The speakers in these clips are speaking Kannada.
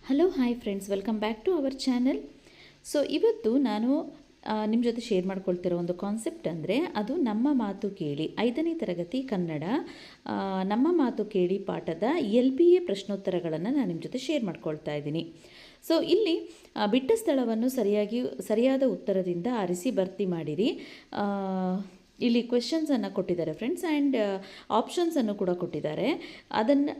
Hello hi friends, welcome back to our channel. So ಇವತ್ತು ನಾನು ನಿಮ್ಮ ಜೊತೆ ಶೇರ್ ಮಾಡ್ಕೊಳ್ತಿರೋ ಒಂದು ಕಾನ್ಸೆಪ್ಟ್ ಅಂದರೆ ಅದು ನಮ್ಮ ಮಾತು ಕೇಳಿ 5ನೇ ತರಗತಿ ಕನ್ನಡ ನಮ್ಮ ಮಾತು ಕೇಳಿ ಪಾಠದ LBA ಪ್ರಶ್ನೋತ್ತರಗಳನ್ನು ನಾನು ನಿಮ್ಮ ಜೊತೆ ಶೇರ್ ಮಾಡ್ಕೊಳ್ತಾ ಇದ್ದೀನಿ. ಸೊ ಇಲ್ಲಿ ಬಿಟ್ಟ ಸ್ಥಳವನ್ನು ಸರಿಯಾದ ಉತ್ತರದಿಂದ ಆರಿಸಿ ಭರ್ತಿ ಮಾಡಿರಿ. ಇಲ್ಲಿ ಕ್ವೆಶನ್ಸನ್ನು ಕೊಟ್ಟಿದ್ದಾರೆ ಫ್ರೆಂಡ್ಸ್, ಆ್ಯಂಡ್ ಆಪ್ಷನ್ಸನ್ನು ಕೂಡ ಕೊಟ್ಟಿದ್ದಾರೆ.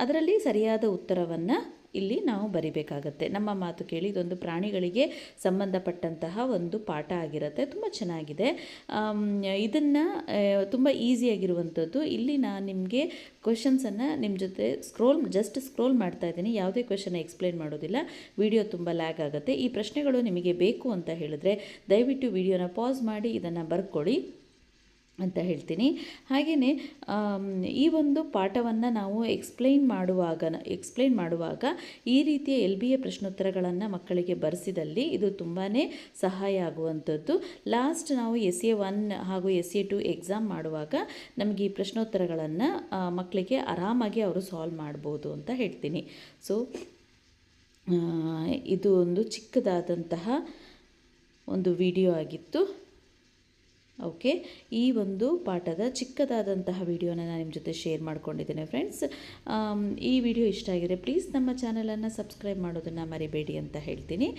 ಅದರಲ್ಲಿ ಸರಿಯಾದ ಉತ್ತರವನ್ನು ಇಲ್ಲಿ ನಾವು ಬರಿಬೇಕಾಗತ್ತೆ. ನಮ್ಮ ಮಾತು ಕೇಳಿ ಇದೊಂದು ಪ್ರಾಣಿಗಳಿಗೆ ಸಂಬಂಧಪಟ್ಟಂತಹ ಒಂದು ಪಾಠ ಆಗಿರುತ್ತೆ. ತುಂಬ ಚೆನ್ನಾಗಿದೆ. ಇದನ್ನು ತುಂಬ ಈಸಿಯಾಗಿರುವಂಥದ್ದು. ಇಲ್ಲಿ ನಾನು ನಿಮಗೆ ಕ್ವೆಶನ್ಸನ್ನು ನಿಮ್ಮ ಜೊತೆ ಸ್ಕ್ರೋಲ್ ಮಾಡ್ತಾ ಇದ್ದೀನಿ. ಯಾವುದೇ ಕ್ವೆಶನ್ ಎಕ್ಸ್ಪ್ಲೇನ್ ಮಾಡೋದಿಲ್ಲ, ವಿಡಿಯೋ ತುಂಬ ಲ್ಯಾಗ್ ಆಗುತ್ತೆ. ಈ ಪ್ರಶ್ನೆಗಳು ನಿಮಗೆ ಬೇಕು ಅಂತ ಹೇಳಿದ್ರೆ ದಯವಿಟ್ಟು ವಿಡಿಯೋನ ಪಾಸ್ ಮಾಡಿ ಇದನ್ನು ಬರ್ಕೊಳ್ಳಿ ಅಂತ ಹೇಳ್ತೀನಿ. ಹಾಗೆಯೇ ಈ ಒಂದು ಪಾಠವನ್ನು ನಾವು ಎಕ್ಸ್ಪ್ಲೇನ್ ಮಾಡುವಾಗ ಈ ರೀತಿಯ LBA ಪ್ರಶ್ನೋತ್ತರಗಳನ್ನು ಮಕ್ಕಳಿಗೆ ಬರೆಸಿದಲ್ಲಿ ಇದು ತುಂಬಾ ಸಹಾಯ ಆಗುವಂಥದ್ದು. ಲಾಸ್ಟ್ ನಾವು SA1 ಹಾಗೂ SA2 ಎಕ್ಸಾಮ್ ಮಾಡುವಾಗ ನಮಗೆ ಈ ಪ್ರಶ್ನೋತ್ತರಗಳನ್ನು ಮಕ್ಕಳಿಗೆ ಆರಾಮಾಗಿ ಅವರು ಸಾಲ್ವ್ ಮಾಡ್ಬೋದು ಅಂತ ಹೇಳ್ತೀನಿ. ಸೊ ಇದು ಒಂದು ಚಿಕ್ಕದಾದಂತಹ ಒಂದು ವಿಡಿಯೋ ಆಗಿತ್ತು. ಓಕೆ, ಈ ಒಂದು ಪಾಠದ ಚಿಕ್ಕದಾದಂತಹ ವಿಡಿಯೋನ ನಾನು ನಿಮ್ಮ ಜೊತೆ ಶೇರ್ ಮಾಡ್ಕೊಂಡಿದ್ದೇನೆ ಫ್ರೆಂಡ್ಸ್. ಈ ವಿಡಿಯೋ ಇಷ್ಟ ಆಗಿದೆ ಪ್ಲೀಸ್ ನಮ್ಮ ಚಾನಲನ್ನು ಸಬ್ಸ್ಕ್ರೈಬ್ ಮಾಡೋದನ್ನು ಮರಿಬೇಡಿ ಅಂತ ಹೇಳ್ತೀನಿ.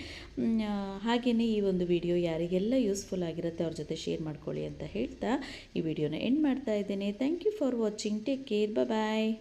ಹಾಗೆಯೇ ಈ ಒಂದು ವಿಡಿಯೋ ಯಾರಿಗೆಲ್ಲ ಯೂಸ್ಫುಲ್ ಆಗಿರುತ್ತೆ ಅವ್ರ ಜೊತೆ ಶೇರ್ ಮಾಡ್ಕೊಳ್ಳಿ ಅಂತ ಹೇಳ್ತಾ ಈ ವಿಡಿಯೋನ ಎಂಡ್ ಮಾಡ್ತಾ ಇದ್ದೇನೆ. Thank you for watching. Take care. Bye.